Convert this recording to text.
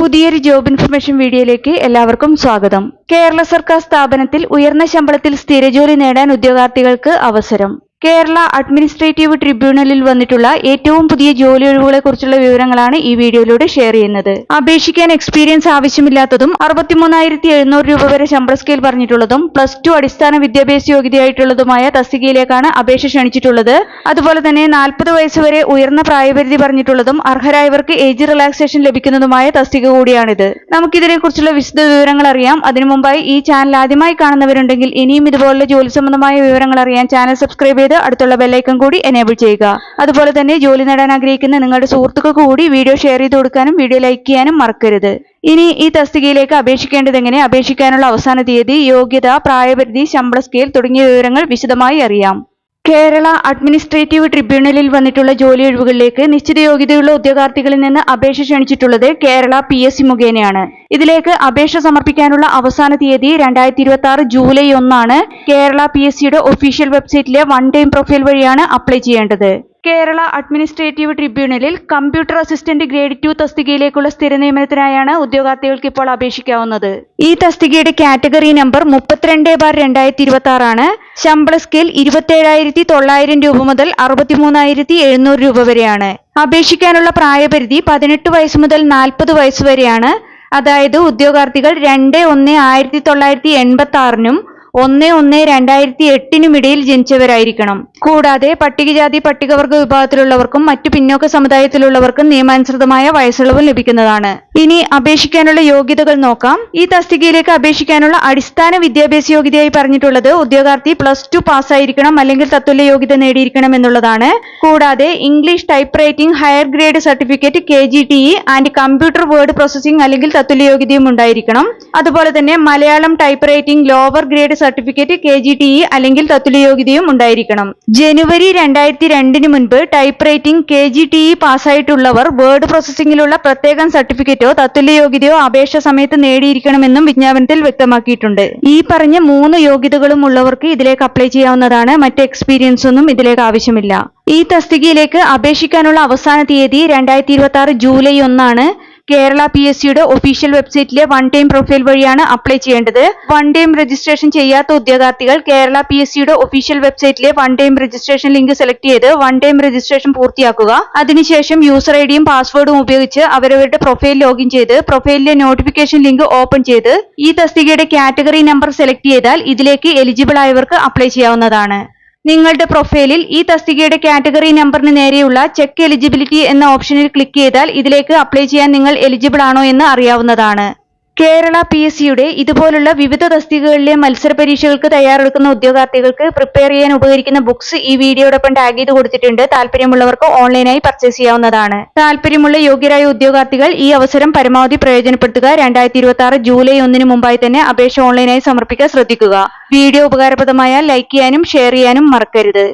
പുതിയൊരു job information വീഡിയോയിലേക്ക് എല്ലാവർക്കും സ്വാഗതം. കേരള സർക്കാർ സ്ഥാപനത്തിൽ ഉയർന്ന ശമ്പളത്തിൽ സ്ഥിരജോലി നേടാൻ ഉദ്യോഗാർത്ഥികൾക്ക് അവസരം. കേരള അഡ്മിനിസ്ട്രേറ്റീവ് ട്രിബ്യൂണലിൽ വന്നിട്ടുള്ള ഏറ്റവും പുതിയ ജോലി ഒഴിവുകളെ കുറിച്ചുള്ള വിവരങ്ങളാണ് ഈ വീഡിയോയിലൂടെ ഷെയർ ചെയ്യുന്നത്. അപേക്ഷിക്കാൻ എക്സ്പീരിയൻസ് ആവശ്യമില്ലാത്തതും 63,700 രൂപ വരെ ശമ്പള സ്കെയിൽ പറഞ്ഞിട്ടുള്ളതും +2 അടിസ്ഥാന വിദ്യാഭ്യാസ യോഗ്യതയായിട്ടുള്ളതുമായ തസ്തികയിലേക്കാണ് അപേക്ഷ ക്ഷണിച്ചിട്ടുള്ളത്. അതുപോലെ തന്നെ 40 വയസ്സ് വരെ ഉയർന്ന പ്രായപരിധി പറഞ്ഞിട്ടുള്ളതും അർഹരായവർക്ക് ഏജ് റിലാക്സേഷൻ ലഭിക്കുന്നതുമായ തസ്തിക കൂടിയാണിത്. നമുക്കിതിനെ കുറിച്ചുള്ള വിശദ വിവരങ്ങൾ അറിയാം. അതിനു മുമ്പായി ഈ ചാനൽ ആദ്യമായി കാണുന്നവരുണ്ടെങ്കിൽ ഇനിയും ഇതുപോലുള്ള ജോലി സംബന്ധമായ വിവരങ്ങൾ അറിയാൻ ചാനൽ സബ്സ്ക്രൈബ് അടുത്തുള്ള ബെല്ലൈക്കൺ കൂടി എനേബിൾ ചെയ്യുക. അതുപോലെ തന്നെ ജോലി നേടാൻ ആഗ്രഹിക്കുന്ന നിങ്ങളുടെ സുഹൃത്തുക്കൾക്ക് കൂടി വീഡിയോ ഷെയർ ചെയ്ത് കൊടുക്കാനും വീഡിയോ ലൈക്ക് ചെയ്യാനും മറക്കരുത്. ഇനി ഈ തസ്തികയിലേക്ക് അപേക്ഷിക്കേണ്ടത് എങ്ങനെ, അപേക്ഷിക്കാനുള്ള അവസാന തീയതി, യോഗ്യത, പ്രായപരിധി, ശമ്പള സ്കെയിൽ തുടങ്ങിയ വിവരങ്ങൾ വിശദമായി അറിയാം. കേരള അഡ്മിനിസ്ട്രേറ്റീവ് ട്രിബ്യൂണലിൽ വന്നിട്ടുള്ള ജോലി ഒഴിവുകളിലേക്ക് നിശ്ചിത യോഗ്യതയുള്ള ഉദ്യോഗാർത്ഥികളിൽ നിന്ന് അപേക്ഷ ക്ഷണിച്ചിട്ടുള്ളത് കേരള PSC മുഖേനയാണ്. ഇതിലേക്ക് അപേക്ഷ സമർപ്പിക്കാനുള്ള അവസാന തീയതി 2026 ജൂലൈ 1 ആണ്. കേരള PSCയുടെ ഒഫീഷ്യൽ വെബ്സൈറ്റിലെ വൺ ടൈം പ്രൊഫൈൽ വഴിയാണ് അപ്ലൈ ചെയ്യേണ്ടത്. കേരള അഡ്മിനിസ്ട്രേറ്റീവ് ട്രിബ്യൂണലിൽ കമ്പ്യൂട്ടർ അസിസ്റ്റന്റ് ഗ്രേഡ് 2 തസ്തികയിലേക്കുള്ള സ്ഥിര നിയമനത്തിനായാണ് ഉദ്യോഗാർത്ഥികൾക്ക് ഇപ്പോൾ അപേക്ഷിക്കാവുന്നത്. ഈ തസ്തികയുടെ കാറ്റഗറി നമ്പർ 32/2026 ആണ്. ശമ്പള സ്കെയിൽ 27,900 രൂപ മുതൽ 63,700 രൂപ വരെയാണ്. അപേക്ഷിക്കാനുള്ള പ്രായപരിധി 18 വയസ്സ് മുതൽ 40 വയസ്സ് വരെയാണ്. അതായത് ഉദ്യോഗാർത്ഥികൾ 2/1/1986 1/1/2008 ഇടയിൽ ജനിച്ചവരായിരിക്കണം. കൂടാതെ പട്ടികജാതി പട്ടികവർഗ വിഭാഗത്തിലുള്ളവർക്കും മറ്റു പിന്നോക്ക സമുദായത്തിലുള്ളവർക്കും നിയമാനുസൃതമായ വയസ്സിളവും ലഭിക്കുന്നതാണ്. ഇനി അപേക്ഷിക്കാനുള്ള യോഗ്യതകൾ നോക്കാം. ഈ തസ്തികയിലേക്ക് അപേക്ഷിക്കാനുള്ള അടിസ്ഥാന വിദ്യാഭ്യാസ യോഗ്യതയായി പറഞ്ഞിട്ടുള്ളത് ഉദ്യോഗാർത്ഥി +2 പാസ്സായിരിക്കണം അല്ലെങ്കിൽ തത്തുല്യ യോഗ്യത നേടിയിരിക്കണം എന്നുള്ളതാണ്. കൂടാതെ English type writing higher grade certificate KGTE and computer word processing അല്ലെങ്കിൽ തത്തുല്യ യോഗ്യതയും ഉണ്ടായിരിക്കണം. അതുപോലെ തന്നെ Malayalam type writing lower grade certificate KGTE അല്ലെങ്കിൽ തത്തുല്യ യോഗ്യതയും ഉണ്ടായിരിക്കണം. ജനുവരി 2002 മുൻപ് ടൈപ്പ് റൈറ്റിംഗ് KGTE പാസ്സായിട്ടുള്ളവർ വേർഡ് പ്രോസസിംഗിലുള്ള പ്രത്യേകം സർട്ടിഫിക്കറ്റോ തത്തുല്യ യോഗ്യതയോ അപേക്ഷ സമയത്ത് നേടിയിരിക്കണമെന്നും വിജ്ഞാപനത്തിൽ വ്യക്തമാക്കിയിട്ടുണ്ട്. ഈ പറഞ്ഞ 3 യോഗ്യതകളും ഉള്ളവർക്ക് ഇതിലേക്ക് അപ്ലൈ ചെയ്യാവുന്നതാണ്. മറ്റ് എക്സ്പീരിയൻസ് ഒന്നും ഇതിലേക്ക് ആവശ്യമില്ല. ഈ തസ്തികയിലേക്ക് അപേക്ഷിക്കാനുള്ള അവസാന തീയതി 2026 ജൂലൈ 1 ആണ്. കേരള PSCയുടെ ഒഫീഷ്യൽ വെബ്സൈറ്റിലെ വൺ ടൈം പ്രൊഫൈൽ വഴിയാണ് അപ്ലൈ ചെയ്യേണ്ടത്. വൺ ടൈം രജിസ്ട്രേഷൻ ചെയ്യാത്ത ഉദ്യോഗാർത്ഥികൾ കേരള PSCയുടെ ഒഫീഷ്യൽ വെബ്സൈറ്റിലെ one time registration link select ചെയ്ത് വൺ ടൈം രജിസ്ട്രേഷൻ പൂർത്തിയാക്കുക. അതിനുശേഷം യൂസർ IDയും പാസ്വേഡും ഉപയോഗിച്ച് അവരവരുടെ പ്രൊഫൈൽ ലോഗിൻ ചെയ്ത് പ്രൊഫൈലിലെ നോട്ടിഫിക്കേഷൻ ലിങ്ക് ഓപ്പൺ ചെയ്ത് ഈ തസ്തികയുടെ കാറ്റഗറി നമ്പർ സെലക്ട് ചെയ്താൽ ഇതിലേക്ക് എലിജിബിൾ ആയവർക്ക് അപ്ലൈ ചെയ്യാവുന്നതാണ്. നിങ്ങളുടെ പ്രൊഫൈലിൽ ഈ തസ്തികയുടെ കാറ്റഗറി നമ്പറിന് നേരെയുള്ള ചെക്ക് എലിജിബിലിറ്റി എന്ന ഓപ്ഷനിൽ ക്ലിക്ക് ചെയ്താൽ ഇതിലേക്ക് അപ്ലൈ ചെയ്യാൻ നിങ്ങൾ എലിജിബിൾ ആണോ എന്ന് അറിയാവുന്നതാണ്. കേരള PSCയുടെ ഇതുപോലുള്ള വിവിധ തസ്തികകളിലെ മത്സര പരീക്ഷകൾക്ക് തയ്യാറെടുക്കുന്ന ഉദ്യോഗാർത്ഥികൾക്ക് പ്രിപ്പയർ ചെയ്യാൻ ഉപകരിക്കുന്ന ബുക്സ് ഈ വീഡിയോടൊപ്പം ടാഗ് ചെയ്ത് കൊടുത്തിട്ടുണ്ട്. താല്പര്യമുള്ളവർക്ക് ഓൺലൈനായി പർച്ചേസ് ചെയ്യാവുന്നതാണ്. താല്പര്യമുള്ള യോഗ്യരായ ഉദ്യോഗാർത്ഥികൾ ഈ അവസരം പരമാവധി പ്രയോജനപ്പെടുത്തുക. 2026 ജൂലൈ 1 മുമ്പായി തന്നെ അപേക്ഷ ഓൺലൈനായി സമർപ്പിക്കാൻ ശ്രദ്ധിക്കുക. വീഡിയോ ഉപകാരപ്രദമായാൽ ലൈക്ക് ചെയ്യാനും ഷെയർ ചെയ്യാനും മറക്കരുത്.